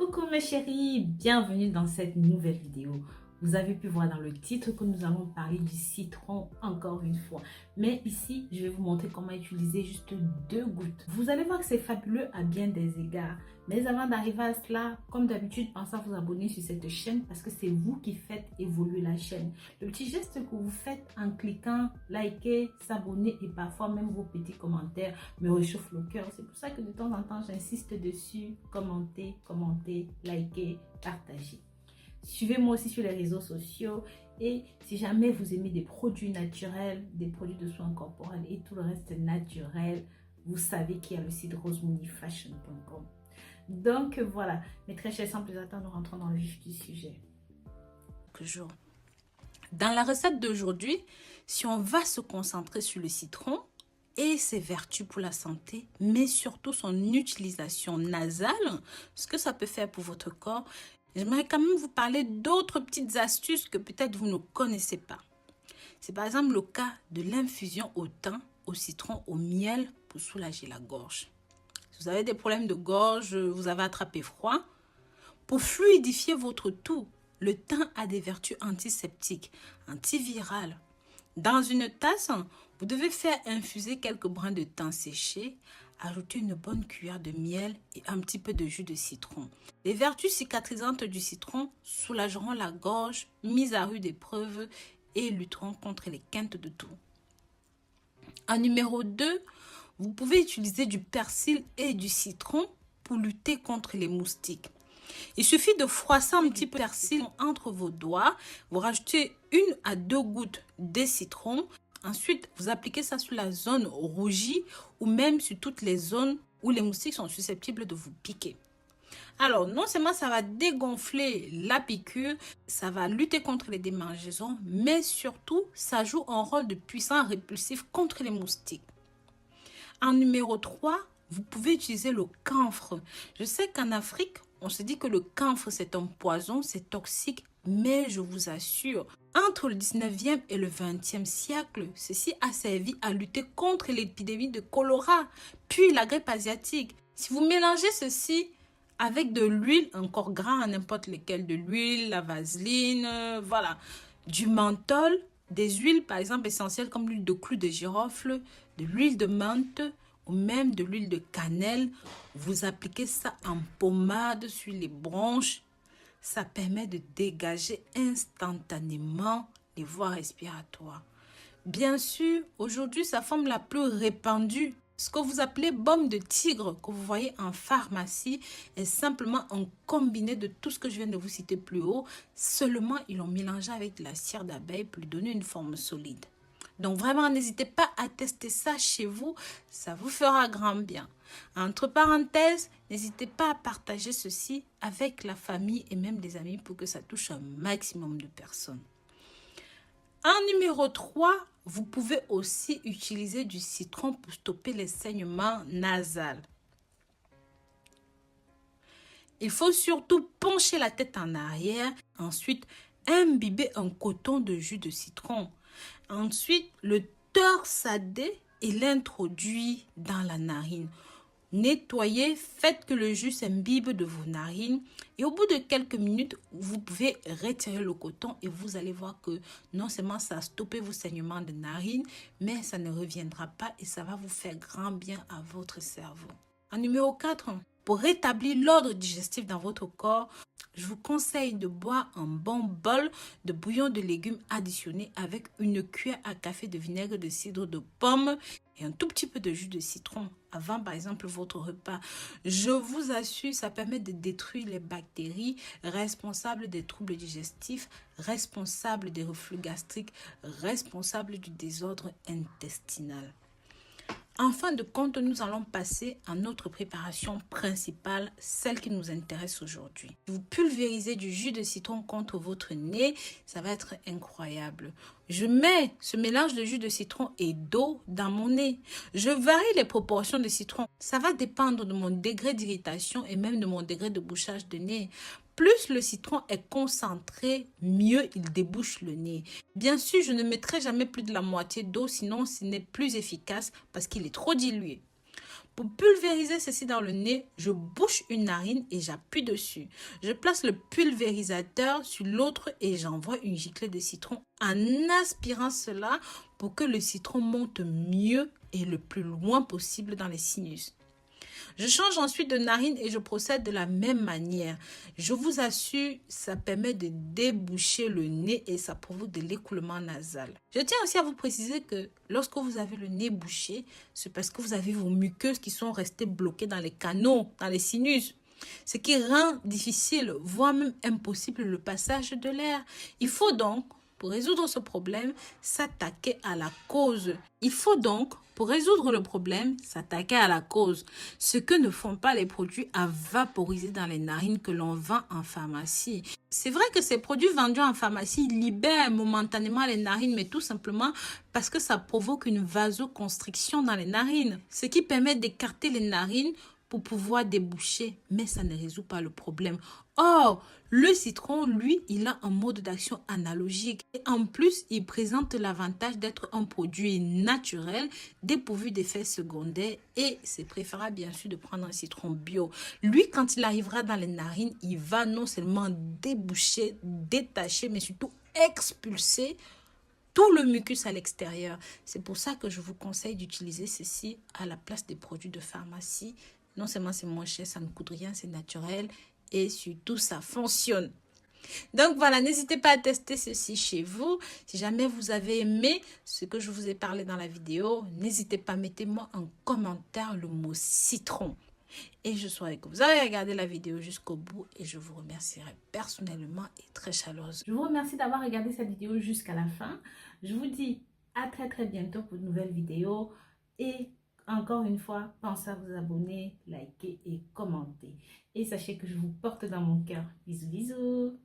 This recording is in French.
Coucou mes chéris, bienvenue dans cette nouvelle vidéo. Vous avez pu voir dans le titre que nous allons parler du citron encore une fois. Mais ici, je vais vous montrer comment utiliser juste 2 gouttes. Vous allez voir que c'est fabuleux à bien des égards. Mais avant d'arriver à cela, comme d'habitude, pensez à vous abonner sur cette chaîne parce que c'est vous qui faites évoluer la chaîne. Le petit geste que vous faites en cliquant, liker, s'abonner et parfois même vos petits commentaires me réchauffent le cœur. C'est pour ça que de temps en temps, j'insiste dessus. Commentez, likez, partagez. Suivez-moi aussi sur les réseaux sociaux et si jamais vous aimez des produits naturels, des produits de soins corporels et tout le reste naturel, vous savez qu'il y a le site rosemoneyfashion.com. Donc voilà, mes très chers, sans plus attendre, nous rentrons dans le vif du sujet. Dans la recette d'aujourd'hui, si on va se concentrer sur le citron et ses vertus pour la santé, mais surtout son utilisation nasale, ce que ça peut faire pour votre corps, j'aimerais quand même vous parler d'autres petites astuces que peut-être vous ne connaissez pas. C'est par exemple le cas de l'infusion au thym, au citron, au miel pour soulager la gorge. Si vous avez des problèmes de gorge, vous avez attrapé froid, pour fluidifier votre toux, le thym a des vertus antiseptiques, antivirales. Dans une tasse, vous devez faire infuser quelques brins de thym séché, ajouter une bonne cuillère de miel et un petit peu de jus de citron. Les vertus cicatrisantes du citron soulageront la gorge, mise à rude épreuve et lutteront contre les quintes de toux. En numéro 2, vous pouvez utiliser du persil et du citron pour lutter contre les moustiques. Il suffit de froisser un petit peu de persil entre vos doigts, vous rajoutez 1 à 2 gouttes de citron. Ensuite, vous appliquez ça sur la zone rougie ou même sur toutes les zones où les moustiques sont susceptibles de vous piquer. Alors, non seulement ça va dégonfler la piqûre, ça va lutter contre les démangeaisons, mais surtout, ça joue un rôle de puissant répulsif contre les moustiques. En numéro 3, vous pouvez utiliser le camphre. Je sais qu'en Afrique, on se dit que le camphre, c'est un poison, c'est toxique, mais je vous assure, entre le 19e et le 20e siècle, ceci a servi à lutter contre l'épidémie de choléra, puis la grippe asiatique. Si vous mélangez ceci avec de l'huile, encore gras, n'importe lesquelles, de l'huile, la vaseline, voilà, du menthol, des huiles par exemple essentielles comme l'huile de clou de girofle, de l'huile de menthe, ou même de l'huile de cannelle, vous appliquez ça en pommade sur les bronches. Ça permet de dégager instantanément les voies respiratoires. Bien sûr, aujourd'hui, sa forme la plus répandue, ce que vous appelez baume de tigre, que vous voyez en pharmacie, est simplement un combiné de tout ce que je viens de vous citer plus haut. Seulement, ils l'ont mélangé avec de la cire d'abeille pour lui donner une forme solide. Donc vraiment, n'hésitez pas à tester ça chez vous, ça vous fera grand bien. Entre parenthèses, n'hésitez pas à partager ceci avec la famille et même des amis pour que ça touche un maximum de personnes. En numéro 3, vous pouvez aussi utiliser du citron pour stopper les saignements nasaux. Il faut surtout pencher la tête en arrière, ensuite imbiber un coton de jus de citron. Ensuite, le torsader et l'introduit dans la narine. Nettoyez, faites que le jus s'imbibe de vos narines et au bout de quelques minutes, vous pouvez retirer le coton et vous allez voir que non seulement ça a stoppé vos saignements de narines, mais ça ne reviendra pas et ça va vous faire grand bien à votre cerveau. En numéro 4, pour rétablir l'ordre digestif dans votre corps, je vous conseille de boire un bon bol de bouillon de légumes additionné avec une cuillère à café de vinaigre de cidre de pomme et un tout petit peu de jus de citron avant par exemple votre repas. Je vous assure, ça permet de détruire les bactéries responsables des troubles digestifs, responsables des reflux gastriques, responsables du désordre intestinal. En fin de compte, nous allons passer à notre préparation principale, celle qui nous intéresse aujourd'hui. Vous pulvérisez du jus de citron contre votre nez, ça va être incroyable. Je mets ce mélange de jus de citron et d'eau dans mon nez. Je varie les proportions de citron. Ça va dépendre de mon degré d'irritation et même de mon degré de bouchage de nez. Plus le citron est concentré, mieux il débouche le nez. Bien sûr, je ne mettrai jamais plus de la moitié d'eau, sinon ce n'est plus efficace parce qu'il est trop dilué. Pour pulvériser ceci dans le nez, je bouche une narine et j'appuie dessus. Je place le pulvérisateur sur l'autre et j'envoie une giclée de citron en aspirant cela pour que le citron monte mieux et le plus loin possible dans les sinus. Je change ensuite de narine et je procède de la même manière. Je vous assure, ça permet de déboucher le nez et ça provoque de l'écoulement nasal. Je tiens aussi à vous préciser que lorsque vous avez le nez bouché, c'est parce que vous avez vos muqueuses qui sont restées bloquées dans les canaux, dans les sinus. Ce qui rend difficile, voire même impossible, le passage de l'air. Il faut donc, pour résoudre ce problème, s'attaquer à la cause. Il faut donc, pour résoudre le problème, s'attaquer à la cause. Ce que ne font pas les produits à vaporiser dans les narines que l'on vend en pharmacie. C'est vrai que ces produits vendus en pharmacie libèrent momentanément les narines, mais tout simplement parce que ça provoque une vasoconstriction dans les narines, ce qui permet d'écarter les narines pour pouvoir déboucher, mais ça ne résout pas le problème. Or, le citron, lui, il a un mode d'action analogique. Et en plus, il présente l'avantage d'être un produit naturel, dépourvu d'effets secondaires. Et c'est préférable, bien sûr, de prendre un citron bio. Lui, quand il arrivera dans les narines, il va non seulement déboucher, détacher, mais surtout expulser tout le mucus à l'extérieur. C'est pour ça que je vous conseille d'utiliser ceci à la place des produits de pharmacie. Non seulement c'est moins cher, ça ne coûte rien, c'est naturel et surtout ça fonctionne. Donc voilà, n'hésitez pas à tester ceci chez vous. Si jamais vous avez aimé ce que je vous ai parlé dans la vidéo, n'hésitez pas, mettez-moi en commentaire le mot citron. Et je souhaite que vous avez regardé la vidéo jusqu'au bout et je vous remercierai personnellement et très chaleureusement. Je vous remercie d'avoir regardé cette vidéo jusqu'à la fin. Je vous dis à très bientôt pour une nouvelle vidéo et encore une fois, pensez à vous abonner, liker et commenter. Et sachez que je vous porte dans mon cœur. Bisous, bisous.